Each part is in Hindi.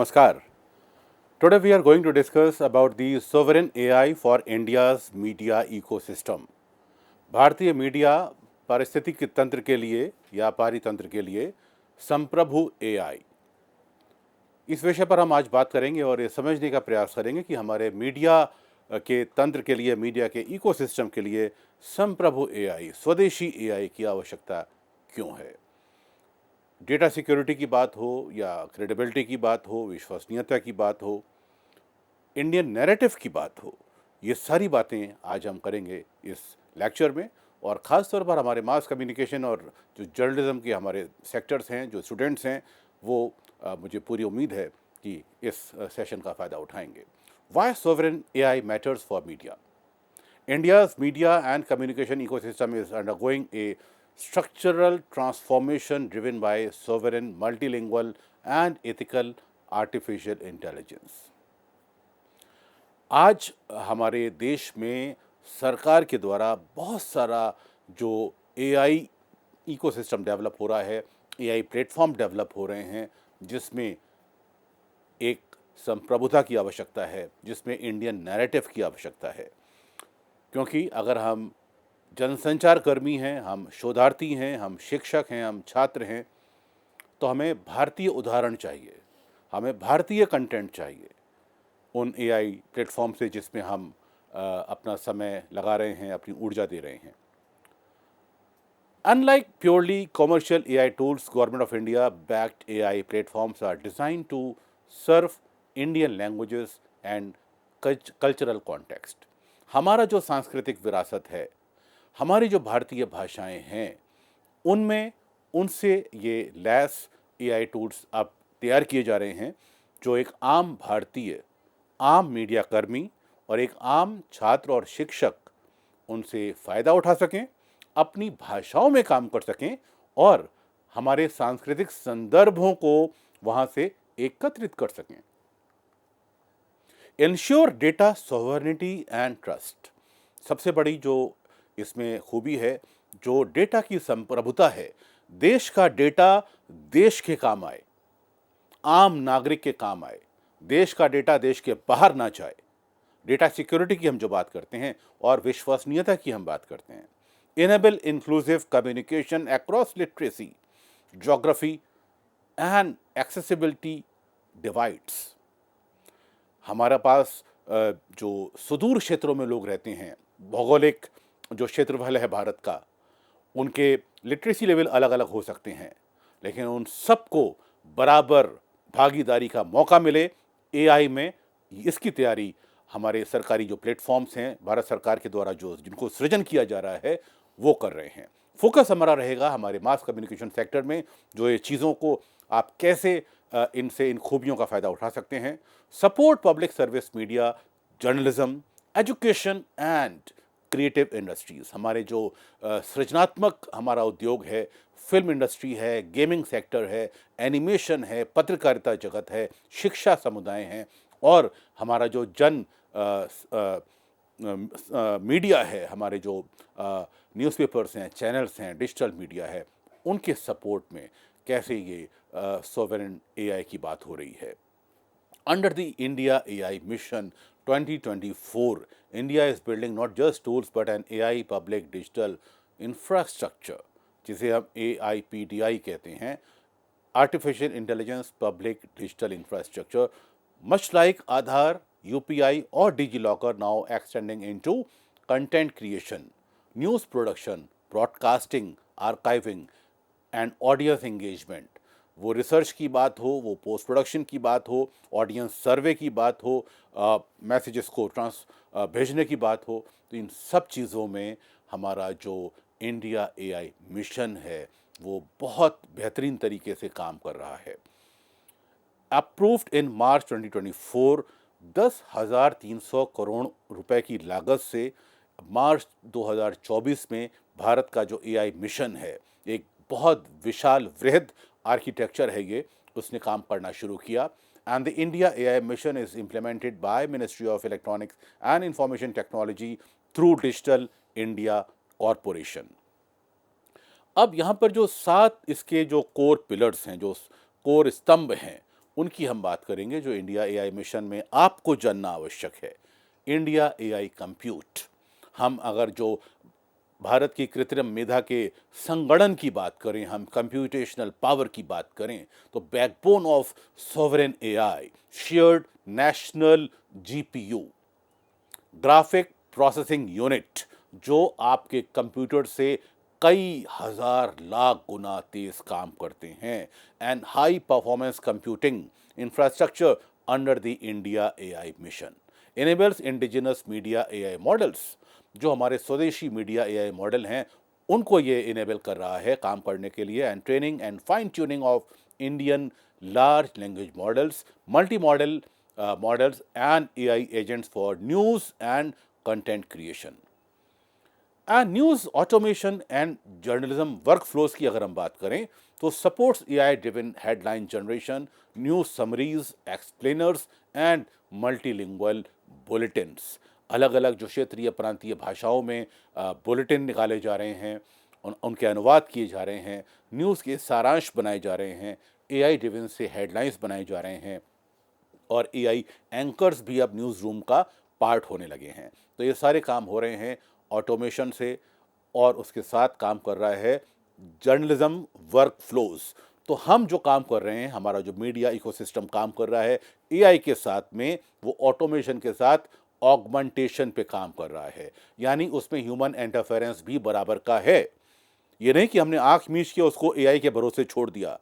Namaskar. Today we are going to discuss about the sovereign AI for India's media ecosystem. भारतीय मीडिया पारिस्थितिकी तंत्र के लिए या पारितंत्र के लिए संप्रभु एआई, इस विषय पर हम आज बात करेंगे और ये समझने का प्रयास करेंगे कि हमारे मीडिया के तंत्र के लिए, मीडिया के इकोसिस्टम के लिए संप्रभु एआई, स्वदेशी एआई की आवश्यकता क्यों है। डेटा सिक्योरिटी की बात हो या क्रेडिबिलिटी की बात हो, विश्वसनीयता की बात हो, इंडियन नैरेटिव की बात हो, ये सारी बातें आज हम करेंगे इस लेक्चर में। और ख़ास तौर पर हमारे मास कम्युनिकेशन और जो जर्नलिज्म के हमारे सेक्टर्स हैं, जो स्टूडेंट्स हैं, वो मुझे पूरी उम्मीद है कि इस सेशन का फ़ायदा उठाएंगे। Why sovereign AI matters for media. India's media and communication ecosystem is undergoing a structural transformation driven by sovereign, multilingual, and ethical artificial intelligence. आज हमारे देश में सरकार के द्वारा बहुत सारा जो एआई इकोसिस्टम डेवलप हो रहा है, एआई प्लेटफॉर्म डेवलप हो रहे हैं, जिसमें एक संप्रभुता की आवश्यकता है, जिसमें इंडियन नैरेटिव की आवश्यकता है। क्योंकि अगर हम जनसंचार कर्मी हैं, हम शोधार्थी हैं, हम शिक्षक हैं, हम छात्र हैं, तो हमें भारतीय उदाहरण चाहिए, हमें भारतीय कंटेंट चाहिए उन एआई प्लेटफॉर्म से जिसमें हम अपना समय लगा रहे हैं, अपनी ऊर्जा दे रहे हैं। Unlike purely commercial AI tools, Government of India backed AI platforms are designed to serve Indian languages and cultural context. हमारा जो सांस्कृतिक विरासत है, हमारी जो भारतीय भाषाएं हैं, उनमें उनसे ये लैस एआई टूल्स अब तैयार किए जा रहे हैं, जो एक आम भारतीय, आम मीडिया कर्मी और एक आम छात्र और शिक्षक उनसे फ़ायदा उठा सकें, अपनी भाषाओं में काम कर सकें और हमारे सांस्कृतिक संदर्भों को वहाँ से एकत्रित कर सकें। Ensure data sovereignty and trust, सबसे बड़ी जो इसमें खूबी है, जो डेटा की संप्रभुता है, देश का डेटा देश के काम आए, आम नागरिक के काम आए, देश का डेटा देश के बाहर ना जाए। डेटा सिक्योरिटी की हम जो बात करते हैं और विश्वसनीयता की हम बात करते हैं। Enable inclusive communication across literacy, geography and accessibility divides. हमारे पास जो सुदूर क्षेत्रों में लोग रहते हैं, भौगोलिक जो क्षेत्रफल है भारत का, उनके लिटरेसी लेवल अलग अलग हो सकते हैं, लेकिन उन सबको बराबर भागीदारी का मौका मिले एआई में, इसकी तैयारी हमारे सरकारी जो प्लेटफॉर्म्स हैं, भारत सरकार के द्वारा जो जिनको सृजन किया जा रहा है, वो कर रहे हैं। फोकस हमारा रहेगा हमारे मास कम्युनिकेशन सेक्टर में, जो ये चीज़ों को आप कैसे इनसे इन खूबियों का फ़ायदा उठा सकते हैं। Support public service media, journalism, education and creative industries. हमारे जो सृजनात्मक हमारा उद्योग है, फिल्म इंडस्ट्री है, गेमिंग सेक्टर है, एनिमेशन है, पत्रकारिता जगत है, शिक्षा समुदाय हैं, और हमारा जो मीडिया है, हमारे जो न्यूज़पेपर्स हैं, चैनल्स हैं, डिजिटल मीडिया है, उनके सपोर्ट में कैसे ये सोवरेन एआई की बात हो रही है। Under the India AI Mission 2024, India is building not just tools but an AI public digital infrastructure, जिसे हम AIPDI कहते हैं, Artificial Intelligence Public Digital Infrastructure, much like Aadhaar, UPI और DigiLocker, now extending into content creation, news production, broadcasting, archiving and audience engagement। वो रिसर्च की बात हो, वो पोस्ट प्रोडक्शन की बात हो, ऑडियंस सर्वे की बात हो, मैसेजेस को भेजने की बात हो, तो इन सब चीज़ों में हमारा जो इंडिया एआई मिशन है, वो बहुत बेहतरीन तरीके से काम कर रहा है। अप्रूव्ड इन मार्च 2024, 10,300 करोड़ रुपए की लागत से मार्च 2024 में भारत का जो एआई मिशन है, एक बहुत विशाल वृहद आर्किटेक्चर है ये, उसने काम करना शुरू किया। And the India AI mission is implemented by ministry of Electronics and Information technology through digital India corporation. अब यहाँ पर जो 7 इसके जो कोर पिलर्स हैं, जो कोर स्तंभ हैं, उनकी हम बात करेंगे जो इंडिया एआई मिशन में आपको जानना आवश्यक है। इंडिया एआई कंप्यूट, हम अगर जो भारत की कृत्रिम मेधा के संगणन की बात करें, हम कंप्यूटेशनल पावर की बात करें, तो backbone of sovereign AI, shared national GPU, graphic processing unit, जो आपके कंप्यूटर से कई हजार लाख गुना तेज काम करते हैं, and high performance computing infrastructure under the India AI mission enables indigenous media AI models, जो हमारे स्वदेशी मीडिया एआई मॉडल हैं उनको ये इनेबल कर रहा है काम करने के लिए, and training and fine tuning of Indian large language models, multi model models and AI agents for news and content creation. News automation and journalism workflows की अगर हम बात करें तो supports AI driven headline generation, news summaries, explainers and multilingual bulletins. अलग अलग जो क्षेत्रीय प्रांतीय भाषाओं में बुलेटिन निकाले जा रहे हैं, उनके अनुवाद किए जा रहे हैं, न्यूज़ के सारांश बनाए जा रहे हैं, एआई ड्रिवन से हेडलाइंस बनाए जा रहे हैं, और एआई एंकर्स भी अब न्यूज़ रूम का पार्ट होने लगे हैं। तो ये सारे काम हो रहे हैं ऑटोमेशन से, और उसके साथ काम कर रहा है जर्नलिज्म वर्क फ्लोज। तो हम जो काम कर रहे हैं, हमारा जो मीडिया इकोसिस्टम काम कर रहा है एआई के साथ में, वो ऑटोमेशन के साथ ऑगमेंटेशन पे काम कर रहा है, यानी उसमें ह्यूमन इंटरफेरेंस भी बराबर का है। ये नहीं कि हमने आंख मीच के उसको एआई के भरोसे छोड़ दिया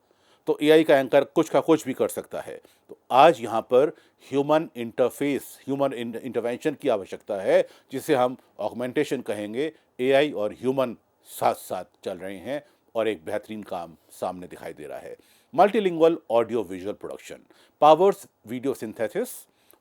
तो एआई का एंकर कुछ का कुछ भी कर सकता है। तो आज यहाँ पर ह्यूमन इंटरफेस, ह्यूमन इंटरवेंशन की आवश्यकता है, जिसे हम ऑगमेंटेशन कहेंगे। एआई और ह्यूमन साथ साथ चल रहे हैं और एक बेहतरीन काम सामने दिखाई दे रहा है। Multilingual audio visual production powers video synthesis,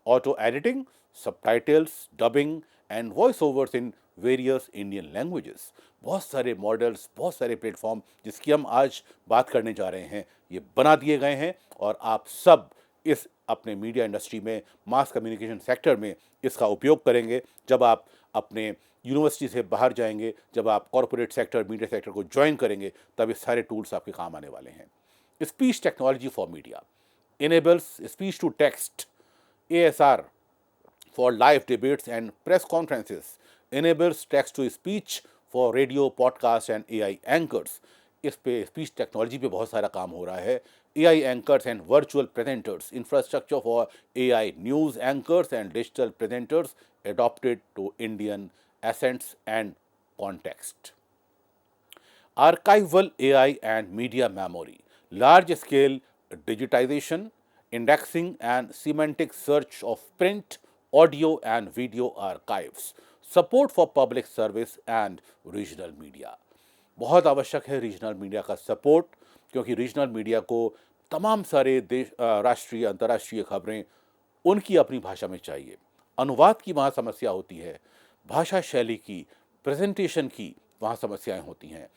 auto editing, subtitles, dubbing and voice overs in various Indian languages. बहुत सारे मॉडल्स, बहुत सारे प्लेटफॉर्म जिसकी हम आज बात करने जा रहे हैं, ये बना दिए गए हैं, और आप सब इस अपने मीडिया इंडस्ट्री में, मास कम्युनिकेशन सेक्टर में इसका उपयोग करेंगे। जब आप अपने यूनिवर्सिटी से बाहर जाएंगे, जब आप कॉरपोरेट सेक्टर, मीडिया सेक्टर को ज्वाइन करेंगे, तब ये सारे टूल्स आपके काम आने वाले हैं। Speech technology for media enables speech to text, ASR for live debates and press conferences, enables text to speech for radio, podcast and AI anchors। इस पे स्पीच टेक्नोलॉजी पे बहुत सारा काम हो रहा है। AI anchors and virtual presenters, infrastructure for AI news anchors and digital presenters adopted to Indian accents and context। Archival AI and media memory, large scale digitization, indexing and semantic search of print, audio and video archives, support for public service and regional media। बहुत आवश्यक है रीजनल मीडिया का सपोर्ट, क्योंकि रीजनल मीडिया को तमाम सारे देश, राष्ट्रीय अंतर्राष्ट्रीय खबरें उनकी अपनी भाषा में चाहिए। अनुवाद की वहाँ समस्या होती है, भाषा शैली की, प्रेजेंटेशन की वहाँ समस्याएं होती हैं।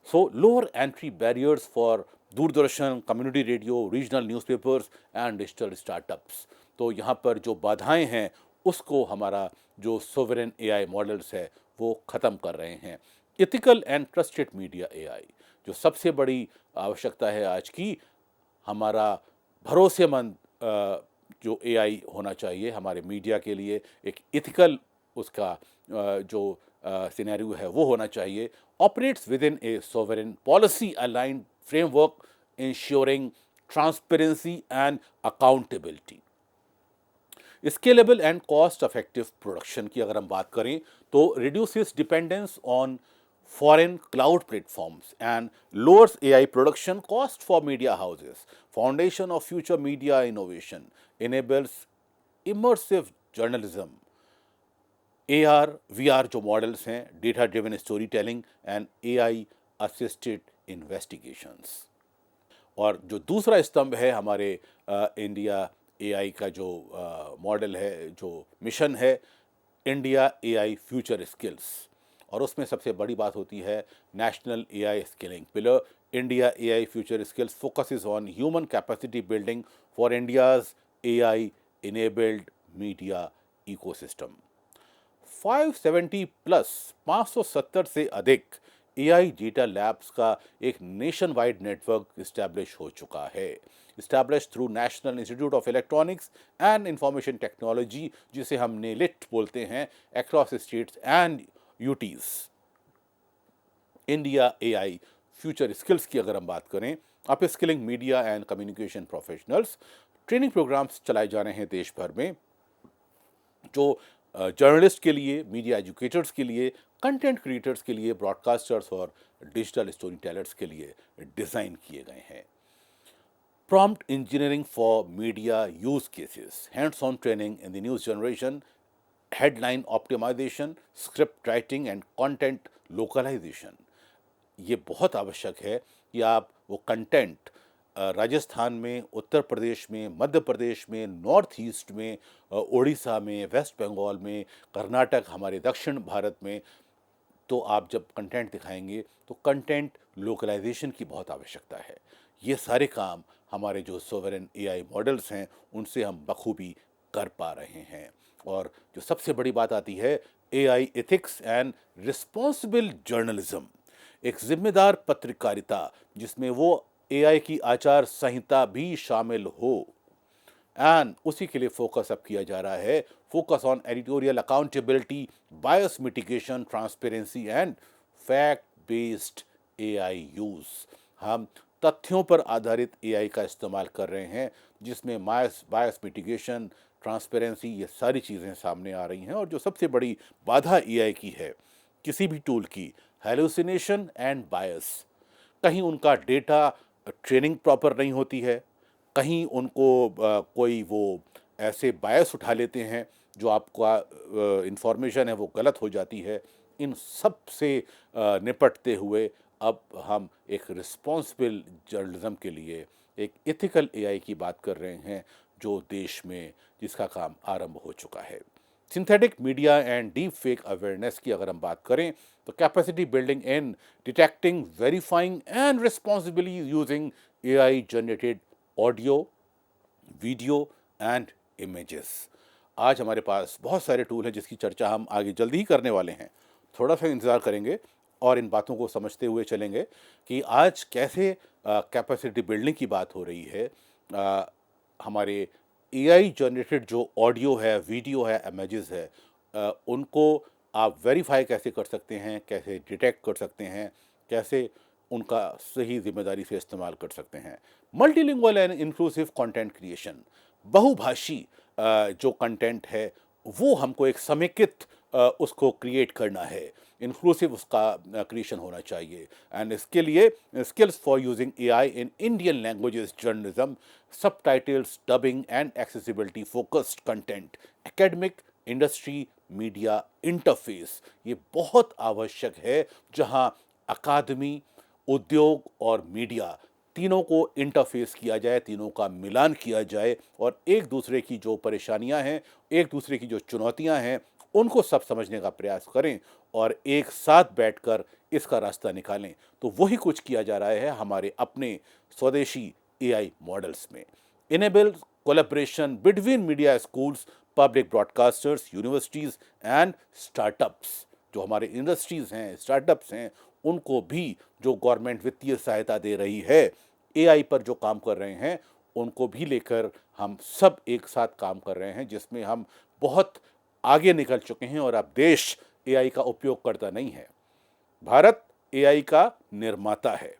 सो lower entry barriers for Doordarshan, community radio, regional newspapers and digital startups. तो यहाँ पर जो बाधाएं हैं उसको हमारा जो सोवरेन एआई मॉडल्स है वो ख़त्म कर रहे हैं। Ethical and trusted media AI, जो सबसे बड़ी आवश्यकता है आज की, हमारा भरोसेमंद जो एआई होना चाहिए हमारे मीडिया के लिए, एक इथिकल उसका जो सिनेरियो है वो होना चाहिए। Operates with in A sovereign policy aligned framework ensuring transparency and accountability. Scalable and cost effective production की अगर हम बात करें तो reduces dependence on foreign cloud platforms and lowers AI production cost for media houses, foundation of future media innovation, enables immersive journalism, AR, VR जो मॉडल्स हैं, data driven story telling and AI assisted investigations. और जो दूसरा स्तंभ है हमारे इंडिया AI का जो मॉडल है, जो मिशन है, इंडिया AI फ्यूचर स्किल्स, और उसमें सबसे बड़ी बात होती है national AI skilling pillar. India AI future skills focuses on human capacity building for India's AI enabled media ecosystem. 570 plus 570 से अधिक एआई डेटा लैब्स का एक नेशन वाइड नेटवर्क इस्टेब्लिश हो चुका है, establish through National Institute of Electronics and Information Technology, जिसे हम नेलिट बोलते हैं, across states and UTs. India AI future skills की अगर हम बात करें, upskilling media and communication professionals, training programmes चलाए जा रहे हैं देश भर में, जो जर्नलिस्ट के लिए, मीडिया एजुकेटर्स के लिए, कंटेंट क्रिएटर्स के लिए, ब्रॉडकास्टर्स और डिजिटल स्टोरी टेलर्स के लिए डिज़ाइन किए गए हैं। Prompt engineering for media use cases, hands-on training in the news generation, headline optimization, script writing and content localization। ये बहुत आवश्यक है कि आप वो कंटेंट राजस्थान में, उत्तर प्रदेश में, मध्य प्रदेश में, नॉर्थ ईस्ट में, उड़ीसा में, वेस्ट बंगाल में, कर्नाटक, हमारे दक्षिण भारत में, तो आप जब कंटेंट दिखाएंगे तो कंटेंट लोकलाइजेशन की बहुत आवश्यकता है। ये सारे काम हमारे जो सोवरेन एआई मॉडल्स हैं उनसे हम बखूबी कर पा रहे हैं। और जो सबसे बड़ी बात आती है, AI ethics and responsible journalism, एक जिम्मेदार पत्रकारिता जिसमें वो एआई की आचार संहिता भी शामिल हो, एंड उसी के लिए फोकस अब किया जा रहा है। Focus on editorial accountability, bias mitigation, transparency and fact based AI use. हम तथ्यों पर आधारित एआई का इस्तेमाल कर रहे हैं, जिसमें बायस मिटिगेशन, ट्रांसपेरेंसी, ये सारी चीज़ें सामने आ रही हैं। और जो सबसे बड़ी बाधा एआई की है, किसी भी टूल की, हेलुसिनेशन एंड बायस। कहीं उनका डेटा ट्रेनिंग प्रॉपर नहीं होती है, कहीं उनको कोई वो ऐसे बायस उठा लेते हैं जो आपका इंफॉर्मेशन है वो गलत हो जाती है। इन सब से निपटते हुए अब हम एक रिस्पॉन्सिबल जर्नलिज्म के लिए एक एथिकल एआई की बात कर रहे हैं, जो देश में जिसका काम आरंभ हो चुका है। Synthetic media and deep fake awareness की अगर हम बात करें, तो capacity building in detecting, verifying and responsibly using AI generated audio, video and images. आज हमारे पास बहुत सारे टूल हैं जिसकी चर्चा हम आगे जल्दी ही करने वाले हैं। थोड़ा सा इंतज़ार करेंगे और इन बातों को समझते हुए चलेंगे कि आज कैसे कैपेसिटी बिल्डिंग की बात हो रही है। हमारे एआई जनरेटेड जो ऑडियो है, वीडियो है, इमेजेस है, उनको आप वेरीफाई कैसे कर सकते हैं, कैसे डिटेक्ट कर सकते हैं, कैसे उनका सही जिम्मेदारी से इस्तेमाल कर सकते हैं। Multilingual and inclusive content creation, बहुभाषी जो कंटेंट है वो हमको एक समेकित उसको क्रिएट करना है, इंक्लूसिव उसका क्रिएशन होना चाहिए। एंड इसके लिए skills for using AI in Indian languages journalism, subtitles, dubbing and accessibility focused content, academic, industry, media interface, ये बहुत आवश्यक है, जहां अकादमी, उद्योग और मीडिया तीनों को इंटरफेस किया जाए, तीनों का मिलान किया जाए और एक दूसरे की जो परेशानियां हैं, एक दूसरे की जो चुनौतियां हैं, उनको सब समझने का प्रयास करें और एक साथ बैठकर इसका रास्ता निकालें। तो वही कुछ किया जा रहा है हमारे अपने स्वदेशी एआई मॉडल्स में। Enable collaboration between media schools, public broadcasters, universities and startups. जो हमारे इंडस्ट्रीज़ हैं, स्टार्टअप्स हैं, उनको भी जो गवर्नमेंट वित्तीय सहायता दे रही है, एआई पर जो काम कर रहे हैं, उनको भी लेकर हम सब एक साथ काम कर रहे हैं, जिसमें हम बहुत आगे निकल चुके हैं। और अब देश एआई का उपयोग करता नहीं है, भारत एआई का निर्माता है।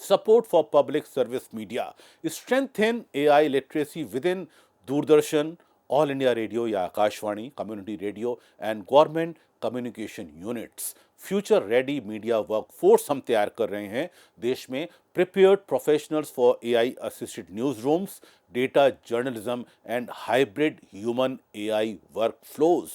Support for public service media, strengthen AI literacy within Doordarshan, All India Radio या Akashvani, community radio and government communication units. Future ready media workforce हम तैयार कर रहे हैं देश में, prepared professionals for AI assisted news rooms, data journalism and hybrid human AI workflows.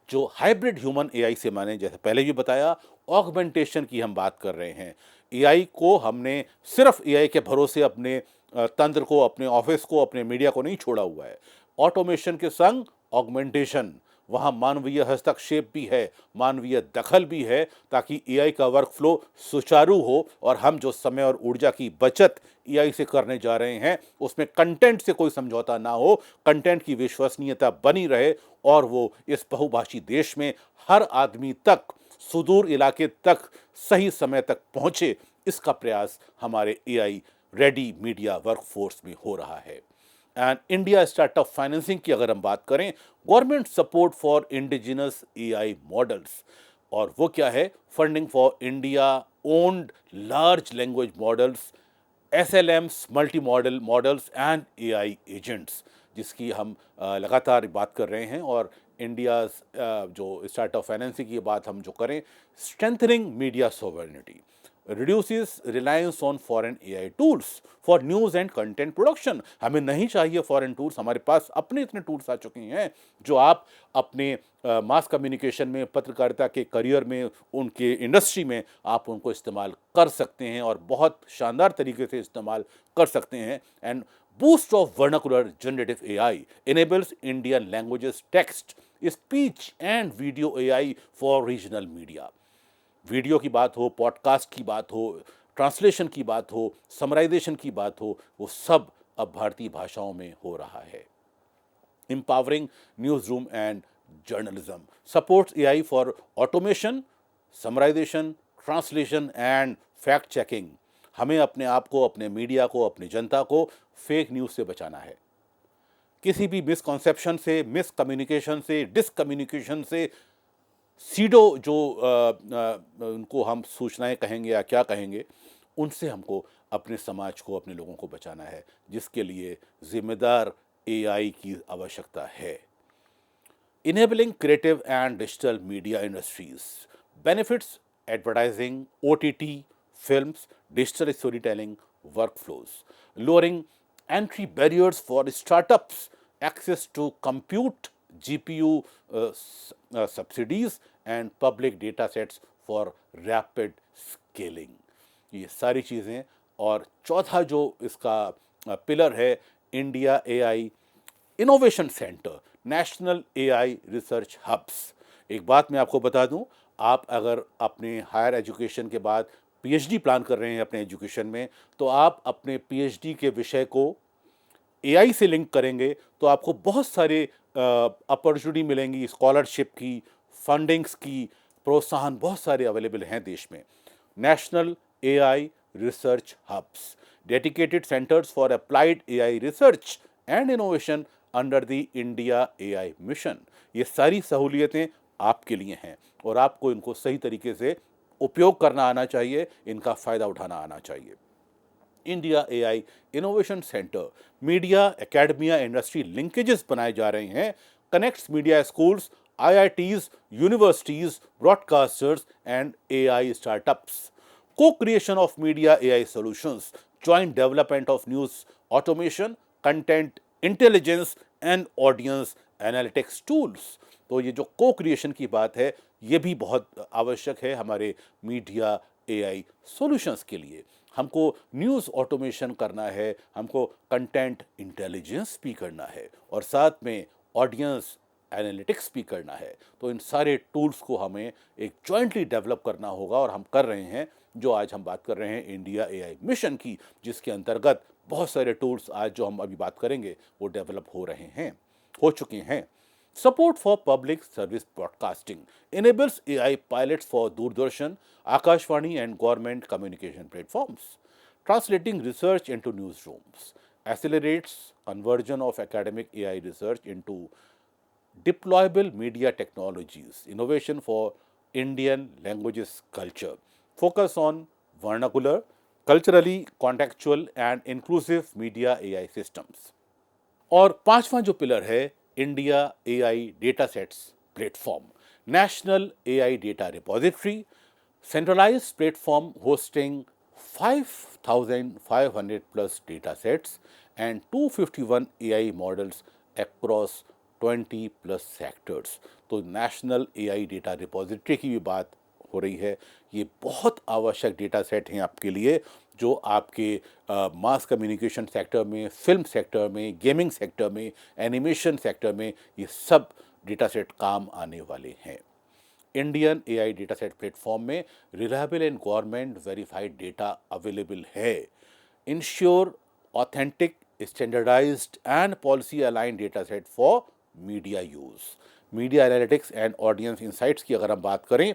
जो हाइब्रिड ह्यूमन एआई से माने, जैसे पहले भी बताया, ऑगमेंटेशन की हम बात कर रहे हैं। एआई को हमने सिर्फ एआई के भरोसे अपने तंत्र को, अपने ऑफिस को, अपने मीडिया को नहीं छोड़ा हुआ है। ऑटोमेशन के संग ऑगमेंटेशन, वहाँ मानवीय हस्तक्षेप भी है, मानवीय दखल भी है, ताकि एआई का वर्कफ्लो सुचारू हो और हम जो समय और ऊर्जा की बचत एआई से करने जा रहे हैं, उसमें कंटेंट से कोई समझौता ना हो, कंटेंट की विश्वसनीयता बनी रहे और वो इस बहुभाषी देश में हर आदमी तक सुदूर इलाके तक सही समय तक पहुंचे, इसका प्रयास हमारे एआई रेडी मीडिया वर्कफोर्स में हो रहा है। एंड इंडिया स्टार्टअप फाइनेंसिंग की अगर हम बात करें, government support for indigenous AI models, और वो क्या है? Funding for India owned large language models, SLMs, multi model models and AI agents, जिसकी हम लगातार बात कर रहे हैं। और इंडिया जो स्टार्टअप फाइनेंसिंग की बात हम जो करें, strengthening media sovereignty, reduces reliance on foreign AI tools for news and content production। हमें नहीं चाहिए फॉरेन टूल्स, हमारे पास अपने इतने टूल्स आ चुके हैं जो आप अपने मास कम्युनिकेशन में, पत्रकारिता के करियर में, उनके इंडस्ट्री में आप उनको इस्तेमाल कर सकते हैं और बहुत शानदार तरीके से इस्तेमाल कर सकते हैं। And boost of vernacular generative AI enables Indian languages, text, speech and video AI for regional media। Video की बात हो, पॉडकास्ट की बात हो, ट्रांसलेशन की बात हो, समराइजेशन की बात हो, वो सब अब भारतीय भाषाओं में हो रहा है। empowering newsroom and journalism, supports AI for automation, summarization, translation and fact checking। हमें अपने आप को, अपने मीडिया को, अपनी जनता को फेक न्यूज़ से बचाना है। किसी भी मिसकॉन्सेप्शन से, मिसकम्युनिकेशन से, डिसकम्युनिकेशन से, सीडो जो उनको हम सूचनाएं कहेंगे या क्या कहेंगे, उनसे हमको अपने समाज को, अपने लोगों को बचाना है, जिसके लिए जिम्मेदार एआई की आवश्यकता है। Enabling creative and digital media industries, benefits advertising, OTT, films, digital story telling workflows, lowering entry barriers for startups, access to compute, GPU subsidies and public data sets for rapid scaling। ये सारी चीज़ें। और चौथा जो इसका पिलर है, India AI innovation centre, national AI research hubs. एक बात मैं आपको बता दूं, आप अगर अपने हायर एजुकेशन के बाद पीएचडी प्लान कर रहे हैं अपने एजुकेशन में, तो आप अपने पीएचडी के विषय को एआई से लिंक करेंगे तो आपको बहुत सारे अपॉर्चुनिटी मिलेंगी, स्कॉलरशिप की, फंडिंग्स की, प्रोत्साहन बहुत सारे अवेलेबल हैं देश में। National AI research hubs, dedicated centres for applied AI research and innovation under the India AI mission. ये सारी सहूलियतें आपके लिए हैं और आपको इनको सही तरीके से उपयोग करना आना चाहिए, इनका फ़ायदा उठाना आना चाहिए। India AI innovation centre, media academia industry linkages बनाए जा रहे हैं, connects media schools, IITs, universities, broadcasters and AI startups, co creation of media AI solutions, joint development of news automation, content intelligence and audience analytics tools. तो ये जो को क्रिएशन की बात है, ये भी बहुत आवश्यक है हमारे मीडिया एआई सॉल्यूशंस के लिए। हमको न्यूज़ ऑटोमेशन करना है, हमको कंटेंट इंटेलिजेंस भी करना है और साथ में ऑडियंस एनालिटिक्स भी करना है। तो इन सारे टूल्स को हमें एक जॉइंटली डेवलप करना होगा और हम कर रहे हैं। जो आज हम बात कर रहे हैं इंडिया एआई मिशन की, जिसके अंतर्गत बहुत सारे टूल्स आज जो हम अभी बात करेंगे वो डेवलप हो रहे हैं, हो चुके हैं। Support for public service broadcasting enables AI pilots for Doordarshan, Akashvani and government communication platforms, translating research into newsrooms, accelerates conversion of academic AI research into deployable media technologies, innovation for Indian languages culture, focus on vernacular, culturally contextual and inclusive media AI systems। और पांचवा जो पिलर है, India AI data sets platform, national AI data repository, centralised platform hosting 5,500 plus data sets and 251 AI models across 20 plus sectors. तो नेशनल एआई डेटा रिपोजिटरी की भी बात हो रही है। ये बहुत आवश्यक डेटा सेट हैं आपके लिए, जो आपके मास कम्युनिकेशन सेक्टर में, फिल्म सेक्टर में, गेमिंग सेक्टर में, एनिमेशन सेक्टर में ये सब डेटा सेट काम आने वाले हैं। Indian AI data set platform में reliable and government verified data available है। Ensure authentic, standardised and policy align data set for media use. Media analytics and audience insights की अगर हम बात करें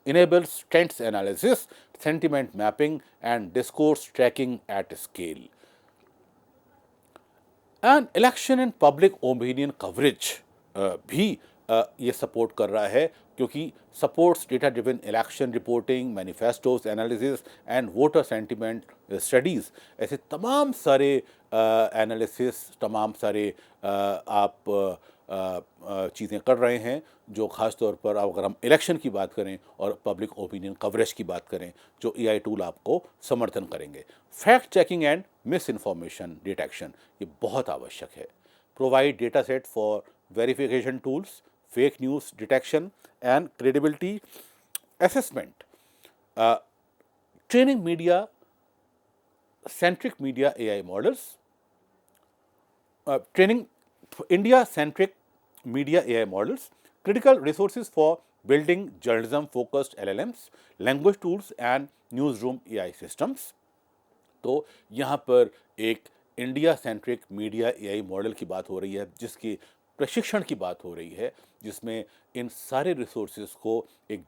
enables trends analysis, sentiment mapping, and discourse tracking at scale. And election and public opinion coverage भी ये सपोर्ट कर रहा है, क्योंकि supports data driven election reporting, manifestos analysis and voter sentiment studies. ऐसे तमाम सारे एनालिसिस, तमाम सारे आप चीज़ें कर रहे हैं, जो ख़ास तौर पर अगर हम इलेक्शन की बात करें और पब्लिक ओपिनियन कवरेज की बात करें, जो एआई टूल आपको समर्थन करेंगे। Fact checking and miss information detection ये बहुत आवश्यक है। Provide data set for verification tools, fake news detection and credibility assessment. Training media centric media AI models, training India centric media AI models, critical resources for building journalism focused LLMs, language tools and newsroom AI systems। तो यहाँ पर एक India centric media AI model की बात हो रही है, जिसकी प्रशिक्षण की बात हो रही है, जिसमें इन सारे रिसोर्सेज को एक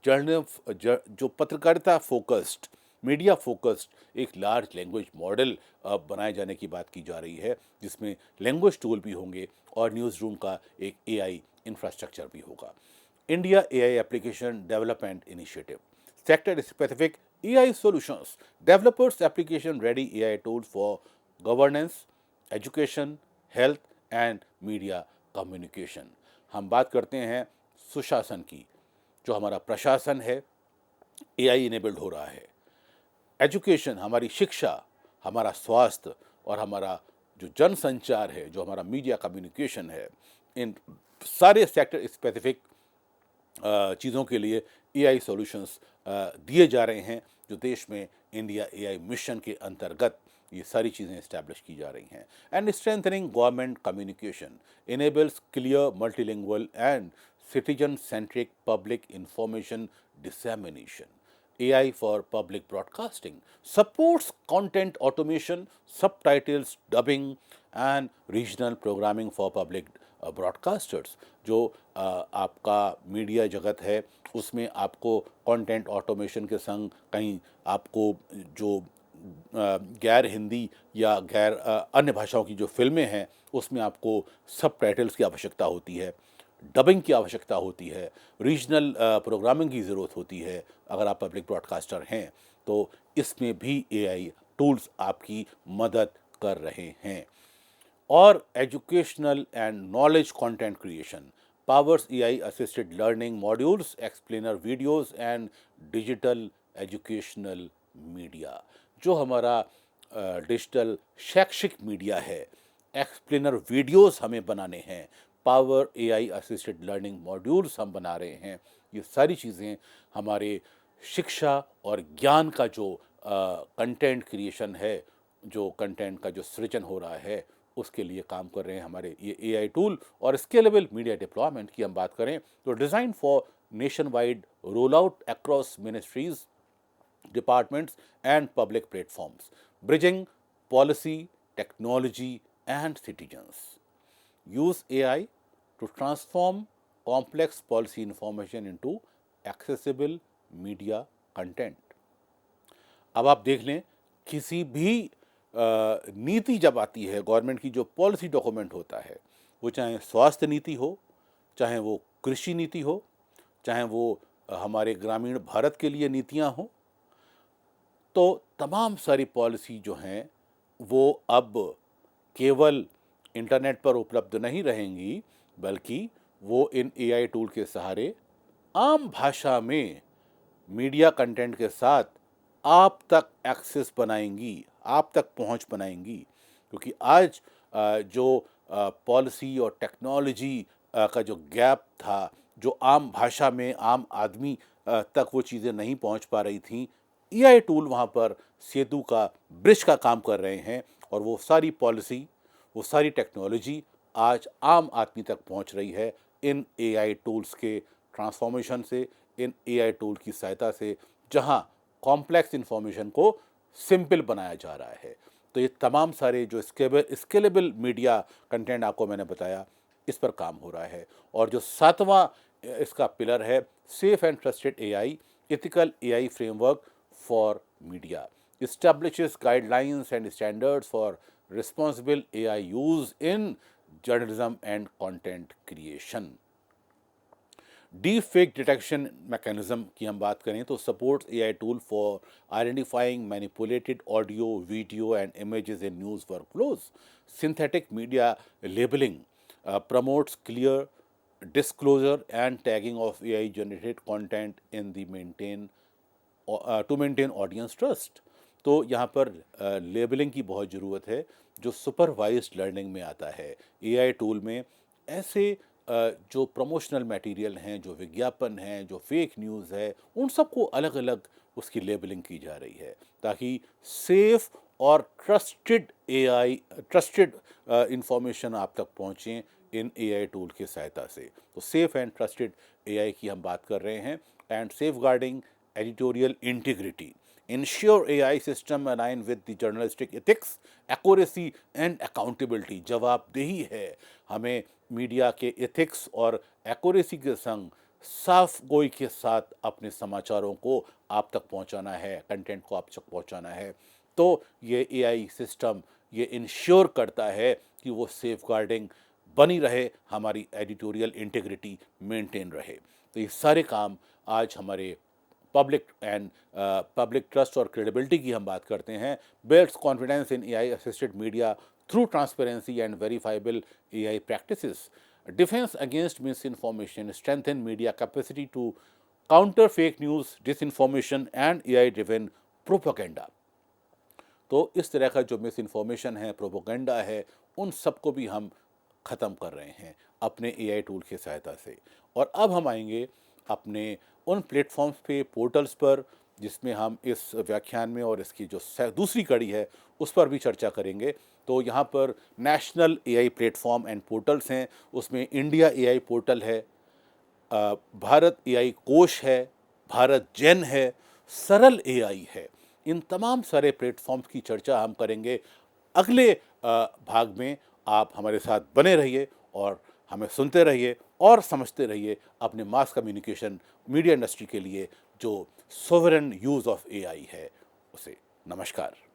जो पत्रकारिता फोकस्ड, मीडिया फोकस्ड एक लार्ज लैंग्वेज मॉडल बनाए जाने की बात की जा रही है, जिसमें लैंग्वेज टूल भी होंगे और न्यूज़ रूम का एक एआई इंफ्रास्ट्रक्चर भी होगा। India AI application development initiative, sector specific AI solutions, developers application ready AI tools for governance, education, health and media communication। हम बात करते हैं सुशासन की, जो हमारा प्रशासन है एआई इनेबल्ड हो रहा है। एजुकेशन हमारी शिक्षा, हमारा स्वास्थ्य और हमारा जो जनसंचार है, जो हमारा मीडिया कम्युनिकेशन है, इन सारे सेक्टर स्पेसिफिक चीज़ों के लिए एआई सॉल्यूशंस दिए जा रहे हैं, जो देश में इंडिया एआई मिशन के अंतर्गत ये सारी चीज़ें इस्टेब्लिश की जा रही हैं। And strengthening government communication enables clear multilingual and citizen centric public information dissemination. AI for public broadcasting supports content automation, subtitles, dubbing, and regional programming for public broadcasters। जो आपका मीडिया जगत है, उसमें आपको कंटेंट ऑटोमेशन के संग कहीं आपको जो गैर हिंदी या गैर अन्य भाषाओं की जो फिल्में हैं, उसमें आपको सबटाइटल्स की आवश्यकता होती है, डबिंग की आवश्यकता होती है, रीजनल प्रोग्रामिंग की ज़रूरत होती है। अगर आप पब्लिक ब्रॉडकास्टर हैं तो इसमें भी एआई टूल्स आपकी मदद कर रहे हैं। और educational and knowledge content creation powers AI assisted learning modules, explainer videos and digital educational media. जो हमारा डिजिटल शैक्षिक मीडिया है, एक्सप्लेनर वीडियोस हमें बनाने हैं, power AI assisted learning modules हम बना रहे हैं। ये सारी चीज़ें हमारे शिक्षा और ज्ञान का जो कंटेंट क्रिएशन है, जो कंटेंट का जो सृजन हो रहा है, उसके लिए काम कर रहे हैं हमारे ये एआई टूल। और स्केलेबल मीडिया डिप्लॉयमेंट की हम बात करें तो design for nation wide roll out across ministries, departments and public platforms, bridging policy, technology and citizens। Use AI to transform complex policy information into accessible media content। अब आप देख लें, किसी भी नीति जब आती है, गवर्नमेंट की जो पॉलिसी डॉक्यूमेंट होता है, वो चाहे स्वास्थ्य नीति हो, चाहे वो कृषि नीति हो, चाहे वो हमारे ग्रामीण भारत के लिए नीतियां हों, तो तमाम सारी पॉलिसी जो हैं वो अब केवल इंटरनेट पर उपलब्ध नहीं रहेंगी, बल्कि वो इन एआई टूल के सहारे आम भाषा में मीडिया कंटेंट के साथ आप तक एक्सेस बनाएंगी, आप तक पहुंच बनाएंगी। क्योंकि आज जो पॉलिसी और टेक्नोलॉजी का जो गैप था, जो आम भाषा में आम आदमी तक वो चीज़ें नहीं पहुंच पा रही थीं, एआई टूल वहाँ पर सेतु का, ब्रिज का काम कर रहे हैं। और वो सारी पॉलिसी, वो सारी टेक्नोलॉजी आज आम आदमी तक पहुँच रही है इन एआई टूल्स के ट्रांसफॉर्मेशन से, इन एआई टूल की सहायता से, जहाँ कॉम्प्लेक्स इन्फॉर्मेशन को सिंपल बनाया जा रहा है। तो ये तमाम सारे जो स्केलेबल मीडिया कंटेंट आपको मैंने बताया, इस पर काम हो रहा है। और जो सातवां इसका पिलर है, safe and trusted AI ethical AI framework for media, establishes guidelines and standards for responsible AI use in journalism and content creation. Deep fake detection mechanism की हम बात करें तो supports AI tool for identifying manipulated audio video and images in news workflows synthetic media labelling promotes clear disclosure and tagging of AI generated content in the to maintain audience trust. तो यहाँ पर लेबलिंग की बहुत ज़रूरत है जो सुपरवाइज्ड लर्निंग में आता है। एआई टूल में ऐसे जो प्रमोशनल मटेरियल हैं, जो विज्ञापन हैं, जो फेक न्यूज़ है, उन सबको अलग अलग उसकी लेबलिंग की जा रही है ताकि सेफ और ट्रस्टेड इंफॉर्मेशन आप तक पहुँचें इन एआई टूल की सहायता से। तो सेफ एंड ट्रस्टेड एआई की हम बात कर रहे हैं। And safeguarding editorial integrity, ensure AI system align with the journalistic ethics, accuracy and accountability। जवाबदेही है, हमें मीडिया के एथिक्स और एक्यूरेसी के संग साफ गोई के साथ अपने समाचारों को आप तक पहुंचाना है, कंटेंट को आप तक पहुंचाना है। तो ये एआई सिस्टम ये इंश्योर करता है कि वो सेफ गार्डिंग बनी रहे, हमारी एडिटोरियल इंटीग्रिटी मेंटेन रहे। तो ये सारे काम आज हमारे पब्लिक ट्रस्ट और क्रेडिबिलिटी की हम बात करते हैं। Builds confidence in AI assisted media through transparency and verifiable AI practices, defence against misinformation, strengthen media capacity to counter fake news, disinformation and AI driven propaganda. तो इस तरह का जो मिस इन्फॉर्मेशन है, प्रोपेगेंडा है, उन सबको भी हम ख़त्म कर रहे हैं अपने एआई टूल की सहायता से। और अब हम आएंगे अपने उन प्लेटफॉर्म्स पे, पोर्टल्स पर, जिसमें हम इस व्याख्यान में और इसकी जो दूसरी कड़ी है उस पर भी चर्चा करेंगे। तो यहाँ पर national AI platform and portals हैं, उसमें इंडिया एआई पोर्टल है, भारत एआई कोश है, भारत जेन है, सरल एआई है। इन तमाम सारे प्लेटफॉर्म्स की चर्चा हम करेंगे अगले भाग में। आप हमारे साथ बने रहिए और हमें सुनते रहिए और समझते रहिए अपने मास कम्युनिकेशन मीडिया इंडस्ट्री के लिए जो सोवरेन यूज़ ऑफ एआई है उसे। नमस्कार।